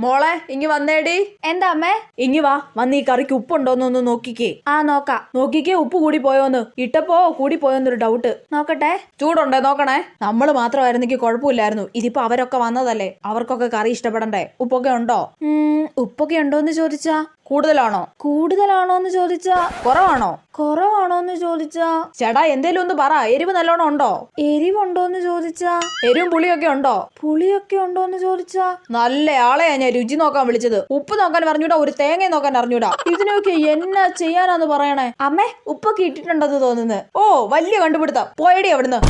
മോളെ ഇങ്ങി വന്നേടി. എന്താ അമ്മേ? ഇങ്ങി വാ, വന്ന് ഈ കറിക്ക് ഉപ്പുണ്ടോന്നൊന്ന് നോക്കിക്കേ. നോക്കാം. നോക്കിക്കേ ഉപ്പ് കൂടി പോയോന്ന്. ഇട്ടപ്പോ കൂടി പോയോന്നൊരു ഡൗട്ട്. നോക്കട്ടെ. ചൂടുണ്ടേ നോക്കണേ. നമ്മള് മാത്രമായിരുന്നെങ്കിൽ കുഴപ്പമില്ലായിരുന്നു. ഇതിപ്പോ അവരൊക്കെ വന്നതല്ലേ, അവർക്കൊക്കെ കറി ഇഷ്ടപ്പെടണ്ടേ. ഉപ്പൊക്കെ ഉണ്ടോ? ഉപ്പൊക്കെ ഉണ്ടോന്ന് ചോദിച്ചാ കൂടുതലാണോ? കൂടുതലാണോന്ന് ചോദിച്ചാ കുറവാണോ? കുറവാണോന്ന് ചോദിച്ചാ ചേട്ടാ എന്തേലും ഒന്ന് പറ. എരിവ് നല്ലോണം ഉണ്ടോ? എരിവുണ്ടോന്ന് ചോദിച്ചാ എരിവും പുളിയൊക്കെ ഉണ്ടോ? പുളിയൊക്കെ ഉണ്ടോന്ന് ചോദിച്ചാ നല്ല ആളെയാ ഞാൻ രുചി നോക്കാൻ വിളിച്ചത്. ഉപ്പ് നോക്കാൻ പറഞ്ഞൂടാ, ഒരു തേങ്ങ നോക്കാൻ അറിഞ്ഞൂടാ. ഇതിനൊക്കെ എന്നാ ചെയ്യാനാന്ന് പറയണേ. അമ്മേ, ഉപ്പൊക്കെ ഇട്ടിട്ടുണ്ടെന്ന് തോന്നുന്നു. ഓ വലിയ കണ്ടുപിടുത്തം. പോയടി അവിടുന്ന്.